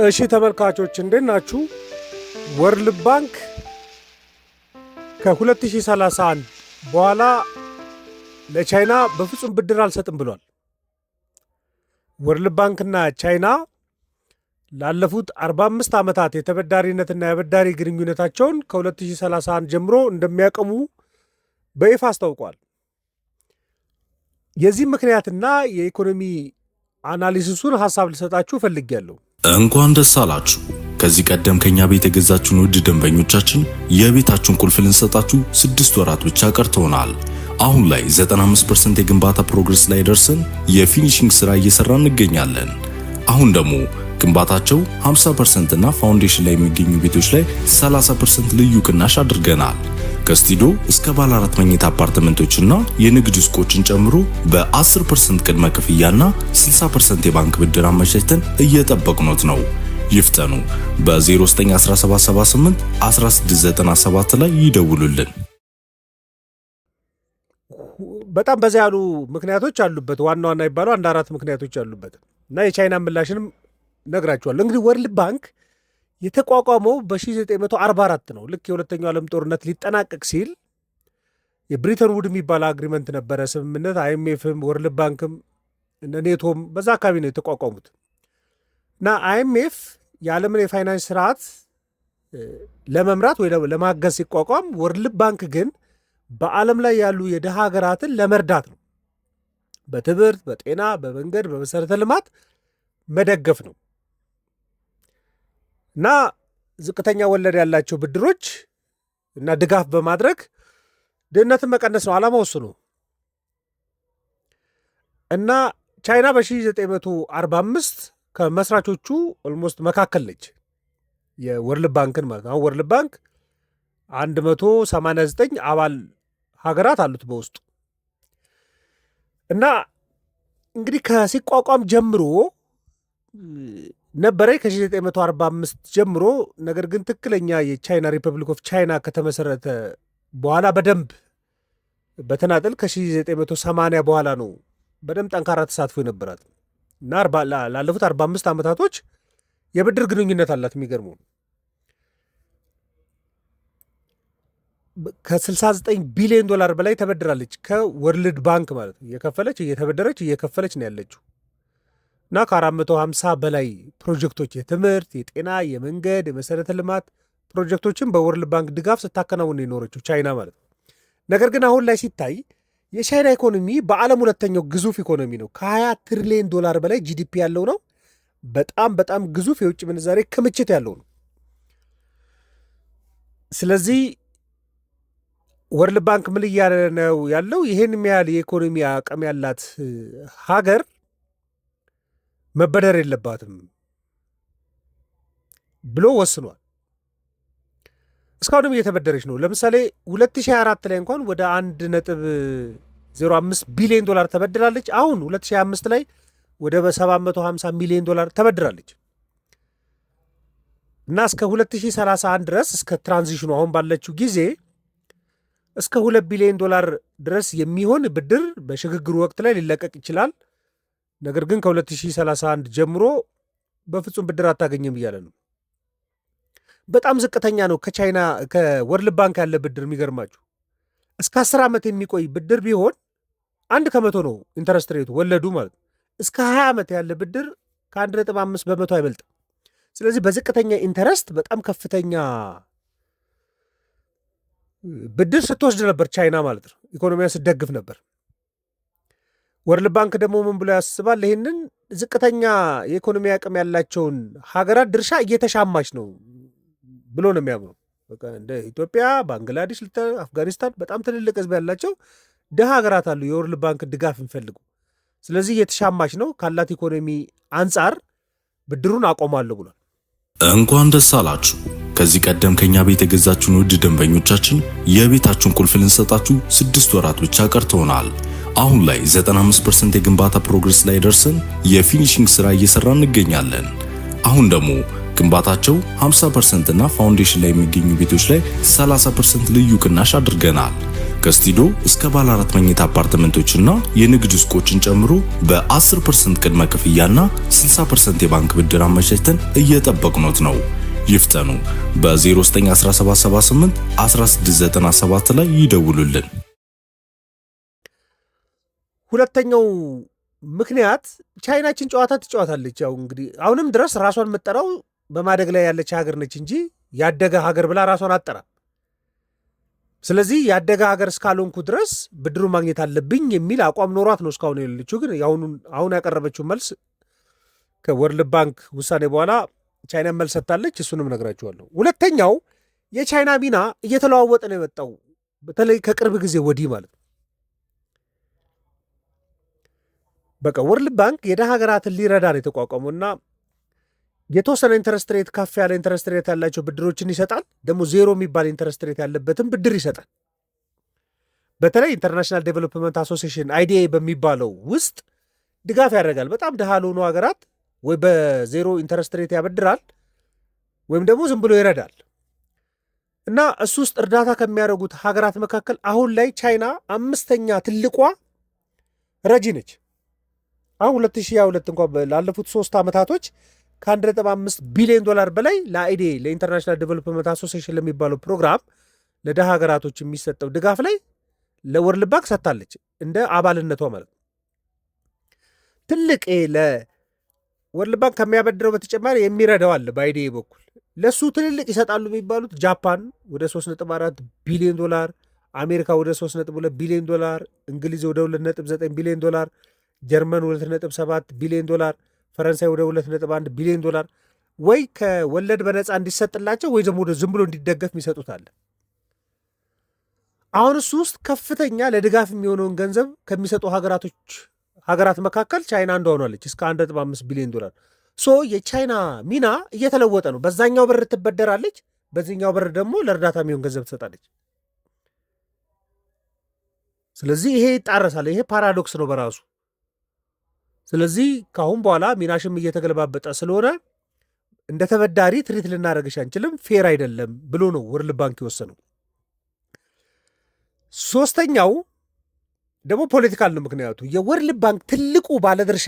እሺ ተመልካቾች እንዴት ናችሁ? ወርልድ ባንክ ከ2031 በኋላ ለቻይና በፍጹም ብድር አልሰጥም ብሏል። ወርልድ ባንክና ቻይና ላለፉት 45 ዓመታት የተበዳሪነትና የአበዳሪ ግንኙነታቸውን ከ2031 ጀምሮ እንደሚያቆሙ በይፋ አስታውቋል። የዚህ ምክንያትና የኢኮኖሚ አናሊሲሱን ሐሳብ ልሰጣችሁ ፈልጌያለሁ። እንኳን ደስ አላችሁ። ከዚህ ቀደም ከኛ ቤት የገዛችሁን ውድ ደንበኞቻችን የቤታችሁን ቁልፍ ልንሰጣችሁ 6 ወራት ብቻ ቀርተውናል። አሁን ላይ 95% የግንባታ ፕሮግረስ ላይ ደርሰን የፊኒሺንግ ስራ እየሰራን እንገኛለን። አሁን ደግሞ ግንባታቸው 50% እና ፋውንዴሽን ላይ የሚገኙ ቤቶች ላይ 30% ልዩ ቅናሽ አድርገናል። ከስቱዲዮ እስከ ባለ 4 መኝታ አፓርትመንቶችና የንግድ ሱቆችን ጨምሮ በ10% ቅድመ ክፍያና 60% የባንክ ብድር አመቻችተን እየጠበቅኖት ነው። ይፍጠኑ። በ091778 1697 ላይ ይደውሉልን። በጣም በዛ ያሉ ምክንያቶች አሉበት። ዋና ዋና ይባሉ አንድ 4 ምክንያቶች አሉበት እና የቻይና ምላሽንም ነግራችኋለሁ። እንግዲህ ወርልድ ባንክ የተቋቋመው በ1944 ነው። ልክ የሁለተኛው ዓለም ጦርነት ሊጠናቀቅ ሲል የብሪተን ውድ የሚባል አግሪመንት ነበረ፣ ስምምነት። አይኤምኤፍም ወርልድ ባንክም ኔቶም በዛ አካባቢ ነው የተቋቋሙት እና አይኤምኤፍ የዓለምን የፋይናንስ ስርዓት ለመምራት ወይ ለማገዝ ሲቋቋም፣ ወርልድ ባንክ ግን በዓለም ላይ ያሉ የድሃ ሀገራትን ለመርዳት ነው። በትምህርት፣ በጤና፣ በመንገድ፣ በመሰረተ ልማት መደገፍ ነው እና ዝቅተኛ ወለድ ያላቸው ብድሮች እና ድጋፍ በማድረግ ድህነትን መቀነስ ነው ዓላማው እሱ ነው። እና ቻይና በ1945 ከመስራቾቹ ኦልሞስት መካከል ነች፣ የወርልድ ባንክን ማለት ነው። አሁን ወርልድ ባንክ 189 አባል ሀገራት አሉት በውስጡ እና እንግዲህ ከሲቋቋም ጀምሮ ነበረ ከ1945 ጀምሮ። ነገር ግን ትክክለኛ የቻይና ሪፐብሊክ ኦፍ ቻይና ከተመሰረተ በኋላ በደንብ በተናጠል ከ1980 በኋላ ነው በደንብ ጠንካራ ተሳትፎ የነበራት እና ላለፉት 45 ዓመታቶች የብድር ግንኙነት አላት። የሚገርመው ከ69 ቢሊዮን ዶላር በላይ ተበድራለች ከወርልድ ባንክ ማለት ነው። እየከፈለች ነው ያለችው እና ከ450 በላይ ፕሮጀክቶች የትምህርት፣ የጤና፣ የመንገድ፣ የመሰረተ ልማት ፕሮጀክቶችን በወርልድ ባንክ ድጋፍ ስታከናውን የኖረችው ቻይና ማለት ነው። ነገር ግን አሁን ላይ ሲታይ የቻይና ኢኮኖሚ በዓለም ሁለተኛው ግዙፍ ኢኮኖሚ ነው። ከ20 ትሪሊዮን ዶላር በላይ ጂዲፒ ያለው ነው። በጣም ግዙፍ የውጭ ምንዛሬ ክምችት ያለው ነው። ስለዚህ ወርልድ ባንክ ምን እያለ ነው ያለው? ይህን ያህል የኢኮኖሚ አቅም ያላት ሀገር መበደር የለባትም ብሎ ወስኗል። እስካሁንም እየተበደረች ነው። ለምሳሌ 2024 ላይ እንኳን ወደ 1.05 ቢሊዮን ዶላር ተበድራለች። አሁን 2025 ላይ ወደ 750 ሚሊዮን ዶላር ተበድራለች እና እስከ 2031 ድረስ እስከ ትራንዚሽኑ አሁን ባለችው ጊዜ እስከ 2 ቢሊዮን ዶላር ድረስ የሚሆን ብድር በሽግግሩ ወቅት ላይ ሊለቀቅ ይችላል። ነገር ግን ከ2031 ጀምሮ በፍጹም ብድር አታገኝም እያለ ነው። በጣም ዝቅተኛ ነው ከወርልድ ባንክ ያለ ብድር። የሚገርማችሁ እስከ 10 ዓመት የሚቆይ ብድር ቢሆን 1% ነው ኢንተረስት ሬቱ ወለዱ ማለት ነው። እስከ 20 ዓመት ያለ ብድር ከ1.5 በመቶ አይበልጥም። ስለዚህ በዝቅተኛ ኢንተረስት በጣም ከፍተኛ ብድር ስትወስድ ነበር ቻይና ማለት ነው። ኢኮኖሚያን ስትደግፍ ነበር። ወርልድ ባንክ ደግሞ ምን ብሎ ያስባል? ይህንን ዝቅተኛ የኢኮኖሚ አቅም ያላቸውን ሀገራት ድርሻ እየተሻማች ነው ብሎ ነው የሚያምኑ። እንደ ኢትዮጵያ፣ ባንግላዴሽ፣ አፍጋኒስታን በጣም ትልልቅ ህዝብ ያላቸው ድሃ ሀገራት አሉ የወርልድ ባንክ ድጋፍ የሚፈልጉ። ስለዚህ እየተሻማች ነው፣ ካላት ኢኮኖሚ አንጻር ብድሩን አቆማለሁ ብሏል። እንኳን ደስ አላችሁ። ከዚህ ቀደም ከኛ ቤት የገዛችሁን ውድ ደንበኞቻችን የቤታችሁን ቁልፍ ልንሰጣችሁ 6 ወራት ብቻ ቀርተውናል። አሁን ላይ 95% የግንባታ ፕሮግረስ ላይ ደርሰን የፊኒሺንግ ስራ እየሰራን እንገኛለን። አሁን ደግሞ ግንባታቸው 50% እና ፋውንዴሽን ላይ የሚገኙ ቤቶች ላይ 30% ልዩ ቅናሽ አድርገናል። ከስቱዲዮ እስከ ባለ 4 መኝታ አፓርትመንቶችና የንግድ ሱቆችን ጨምሮ በ10% ቅድመ ክፍያና 60% የባንክ ብድር አመቻችተን እየጠበቅኖት ነው። ይፍጠኑ። በ091778 1697 ላይ ይደውሉልን። ሁለተኛው ምክንያት ቻይናችን ጨዋታ ትጫወታለች። ያው እንግዲህ አሁንም ድረስ ራሷን የምትጠራው በማደግ ላይ ያለች ሀገር ነች እንጂ ያደገ ሀገር ብላ ራሷን አጠራም። ስለዚህ ያደገ ሀገር እስካልሆንኩ ድረስ ብድሩ ማግኘት አለብኝ የሚል አቋም ኖሯት ነው እስካሁን የሌለችው። ግን አሁን ያቀረበችው መልስ ከወርልድ ባንክ ውሳኔ በኋላ ቻይና መልስ ሰጥታለች። እሱንም ነግራችኋለሁ። ሁለተኛው የቻይና ሚና እየተለዋወጠ ነው የመጣው፣ በተለይ ከቅርብ ጊዜ ወዲህ ማለት ነው። በቃ ወርልድ ባንክ የደሃ ሀገራትን ሊረዳ ነው የተቋቋመው እና የተወሰነ ኢንተረስት ሬት ከፍ ያለ ኢንተረስት ሬት ያላቸው ብድሮችን ይሰጣል። ደግሞ ዜሮ የሚባል ኢንተረስት ሬት ያለበትን ብድር ይሰጣል። በተለይ ኢንተርናሽናል ዴቨሎፕመንት አሶሲሽን አይዲኤ በሚባለው ውስጥ ድጋፍ ያደርጋል። በጣም ድሃ ለሆኑ ሀገራት ወይ በዜሮ ኢንተረስት ሬት ያበድራል ወይም ደግሞ ዝም ብሎ ይረዳል እና እሱ ውስጥ እርዳታ ከሚያደርጉት ሀገራት መካከል አሁን ላይ ቻይና 5ኛ ትልቋ ረጂ ነች። አሁን 2022 እንኳን ላለፉት 3 ዓመታቶች ከ1.5 ቢሊዮን ዶላር በላይ ለአይዲኤ ለኢንተርናሽናል ዴቨሎፕመንት አሶሲሽን ለሚባለው ፕሮግራም ለደሃ ሀገራቶች የሚሰጠው ድጋፍ ላይ ለወርልድ ባንክ ሰጥታለች፣ እንደ አባልነቷ ማለት ነው። ትልቅ ለወርልድ ባንክ ከሚያበድረው በተጨማሪ የሚረዳው አለ። በአይዲኤ በኩል ለሱ ትልልቅ ይሰጣሉ የሚባሉት ጃፓን ወደ 3.4 ቢሊዮን ዶላር፣ አሜሪካ ወደ 3.2 ቢሊዮን ዶላር፣ እንግሊዝ ወደ 2.9 ቢሊዮን ዶላር፣ ጀርመን 2.7 ቢሊዮን ዶላር፣ ፈረንሳይ ወደ 2.1 ቢሊዮን ዶላር ወይ ከወለድ በነፃ እንዲሰጥላቸው ወይ ደግሞ ዝም ብሎ እንዲደገፍ የሚሰጡት አለ። አሁን እሱ ውስጥ ከፍተኛ ለድጋፍ የሚሆነውን ገንዘብ ከሚሰጡ ሀገራት መካከል ቻይና አንዷ ሆናለች፣ እስከ 1.5 ቢሊዮን ዶላር። የቻይና ሚና እየተለወጠ ነው። በዛኛው በር ትበደራለች፣ በዚህኛው በር ደግሞ ለእርዳታ የሚሆን ገንዘብ ትሰጣለች። ስለዚህ ይሄ ይጣረሳል። ይሄ ፓራዶክስ ነው በራሱ። ስለዚህ ከአሁን በኋላ ሚናሽም እየተገለባበጠ ስለሆነ እንደ ተበዳሪ ትሪት ልናደርግሽ አንችልም፣ ፌር አይደለም ብሎ ነው ወርልድ ባንክ የወሰነው። ሶስተኛው ደግሞ ፖለቲካል ነው። ምክንያቱ የወርልድ ባንክ ትልቁ ባለድርሻ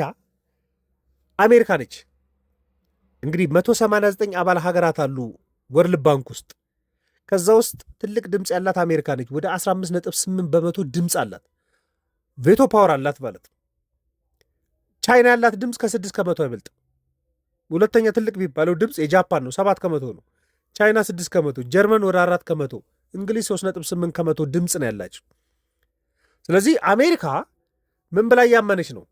አሜሪካ ነች። እንግዲህ 189 አባል ሀገራት አሉ ወርልድ ባንክ ውስጥ። ከዛ ውስጥ ትልቅ ድምፅ ያላት አሜሪካ ነች። ወደ 15.8% ድምፅ አላት፣ ቬቶ ፓወር አላት ማለት ነው። ቻይና ያላት ድምፅ ከ6% አይበልጥም። ሁለተኛ ትልቅ የሚባለው ድምፅ የጃፓን ነው፣ 7% ነው። ቻይና 6%፣ ጀርመን ወደ 4%፣ እንግሊዝ 3.8% ድምፅ ነው ያላቸው። ስለዚህ አሜሪካ ምን ብላ እያመነች ነው?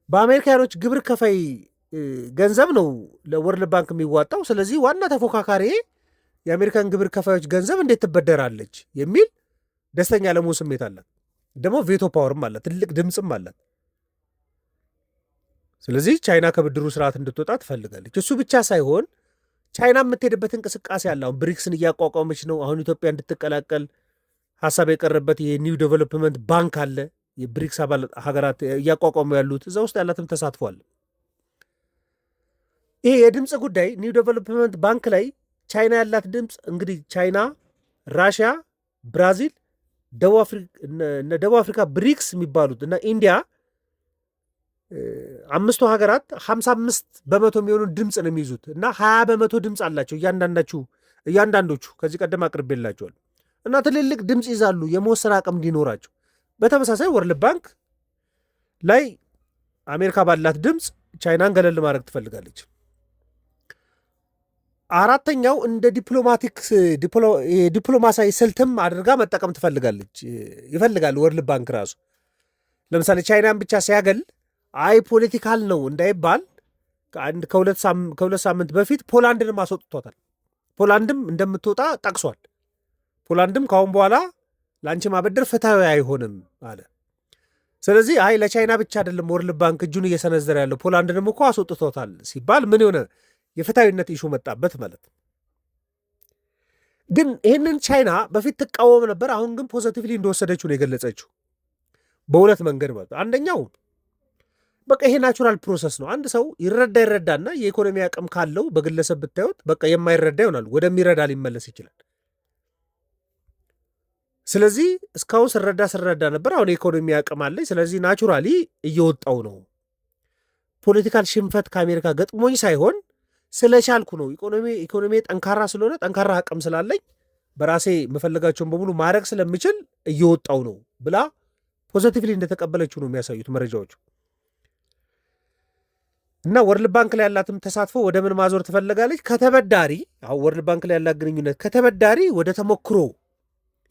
በአሜሪካኖች ግብር ከፋይ ገንዘብ ነው ለወርልድ ባንክ የሚዋጣው። ስለዚህ ዋና ተፎካካሪ የአሜሪካን ግብር ከፋዮች ገንዘብ እንዴት ትበደራለች የሚል ደስተኛ ለመሆን ስሜት አላት። ደግሞ ቬቶ ፓወርም አላት፣ ትልቅ ድምፅም አላት። ስለዚህ ቻይና ከብድሩ ስርዓት እንድትወጣ ትፈልጋለች። እሱ ብቻ ሳይሆን ቻይና የምትሄድበት እንቅስቃሴ አለ። አሁን ብሪክስን እያቋቋመች ነው። አሁን ኢትዮጵያ እንድትቀላቀል ሀሳብ የቀረበት የኒው ዴቨሎፕመንት ባንክ አለ። የብሪክስ አባል ሀገራት እያቋቋሙ ያሉት እዛ ውስጥ ያላትም ተሳትፏል። ይሄ የድምፅ ጉዳይ ኒው ዴቨሎፕመንት ባንክ ላይ ቻይና ያላት ድምፅ እንግዲህ ቻይና፣ ራሽያ፣ ብራዚል፣ ደቡብ አፍሪካ ብሪክስ የሚባሉት እና ኢንዲያ 5ቱ ሀገራት 55% የሚሆኑ ድምፅ ነው የሚይዙት እና 20% ድምፅ አላቸው እያንዳንዶቹ። ከዚህ ቀደም አቅርቤላቸዋል እና ትልልቅ ድምፅ ይዛሉ የመወሰን አቅም እንዲኖራቸው። በተመሳሳይ ወርልድ ባንክ ላይ አሜሪካ ባላት ድምፅ ቻይናን ገለል ማድረግ ትፈልጋለች። አራተኛው እንደ ዲፕሎማሲያዊ ስልትም አድርጋ መጠቀም ይፈልጋል ወርልድ ባንክ ራሱ። ለምሳሌ ቻይናን ብቻ ሲያገል ፖለቲካል ነው እንዳይባል ከሁለት ሳምንት በፊት ፖላንድንም አስወጥቷታል። ፖላንድም እንደምትወጣ ጠቅሷል። ፖላንድም ካሁን በኋላ ለአንቺ ማበደር ፍትሐዊ አይሆንም አለ። ስለዚህ ለቻይና ብቻ አይደለም ወርልድ ባንክ እጁን እየሰነዘረ ያለው ፖላንድንም እኮ አስወጥቶታል ሲባል ምን የሆነ የፍትሐዊነት ኢሹ መጣበት ማለት ነው። ግን ይህንን ቻይና በፊት ትቃወም ነበር። አሁን ግን ፖዘቲቭሊ እንደወሰደችው ነው የገለጸችው በሁለት መንገድ ማለት ነው። አንደኛው በቃ ይሄ ናቹራል ፕሮሰስ ነው። አንድ ሰው ይረዳና የኢኮኖሚ አቅም ካለው በግለሰብ ብታዩት በቃ የማይረዳ ይሆናል፣ ወደሚረዳ ሊመለስ ይችላል። ስለዚህ እስካሁን ስረዳ ነበር። አሁን የኢኮኖሚ አቅም አለኝ። ስለዚህ ናቹራሊ እየወጣው ነው። ፖለቲካል ሽንፈት ከአሜሪካ ገጥሞኝ ሳይሆን ስለቻልኩ ነው። ኢኮኖሚ ጠንካራ ስለሆነ ጠንካራ አቅም ስላለኝ በራሴ የምፈልጋቸውን በሙሉ ማድረግ ስለምችል እየወጣው ነው ብላ ፖዘቲቭሊ እንደተቀበለችው ነው የሚያሳዩት መረጃዎቹ። እና ወርልድ ባንክ ላይ ያላትም ተሳትፎ ወደ ምን ማዞር ትፈልጋለች? ከተበዳሪ አሁን ወርልድ ባንክ ላይ ያላት ግንኙነት ከተበዳሪ ወደ ተሞክሮ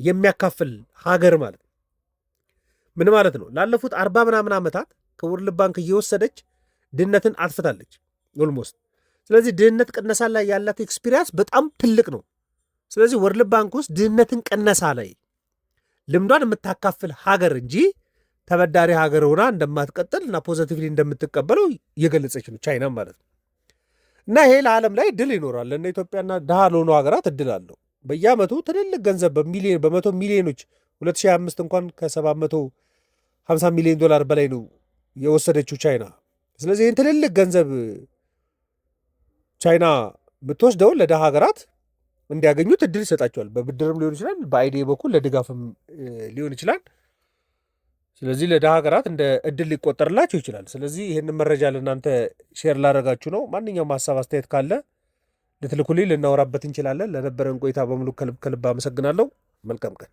የሚያካፍል ሀገር ማለት ነው። ምን ማለት ነው? ላለፉት 40 ምናምን ዓመታት ከወርልድ ባንክ እየወሰደች ድህነትን አጥፍታለች ኦልሞስት። ስለዚህ ድህነት ቅነሳ ላይ ያላት ኤክስፒሪያንስ በጣም ትልቅ ነው። ስለዚህ ወርልድ ባንክ ውስጥ ድህነትን ቀነሳ ላይ ልምዷን የምታካፍል ሀገር እንጂ ተበዳሪ ሀገር ሆና እንደማትቀጥል እና ፖዘቲቭሊ እንደምትቀበለው እየገለጸች ነው ቻይና ማለት ነው። እና ይሄ ለዓለም ላይ እድል ይኖራል። ለእነ ኢትዮጵያና ድሃ ለሆኑ ሀገራት እድል አለው። በየዓመቱ ትልልቅ ገንዘብ በመቶ ሚሊዮኖች 2025 እንኳን ከ750 ሚሊዮን ዶላር በላይ ነው የወሰደችው ቻይና። ስለዚህ ይህን ትልልቅ ገንዘብ ቻይና የምትወስደውን ለድሃ ሀገራት እንዲያገኙት እድል ይሰጣቸዋል። በብድርም ሊሆን ይችላል፣ በአይዲ በኩል ለድጋፍም ሊሆን ይችላል። ስለዚህ ለድሃ ሀገራት እንደ እድል ሊቆጠርላቸው ይችላል። ስለዚህ ይህንን መረጃ ለእናንተ ሼር ላደረጋችሁ ነው። ማንኛውም ሀሳብ አስተያየት ካለ ልትልኩልኝ ልናወራበት እንችላለን። ለነበረን ቆይታ በሙሉ ከልብ አመሰግናለሁ። መልካም ቀን።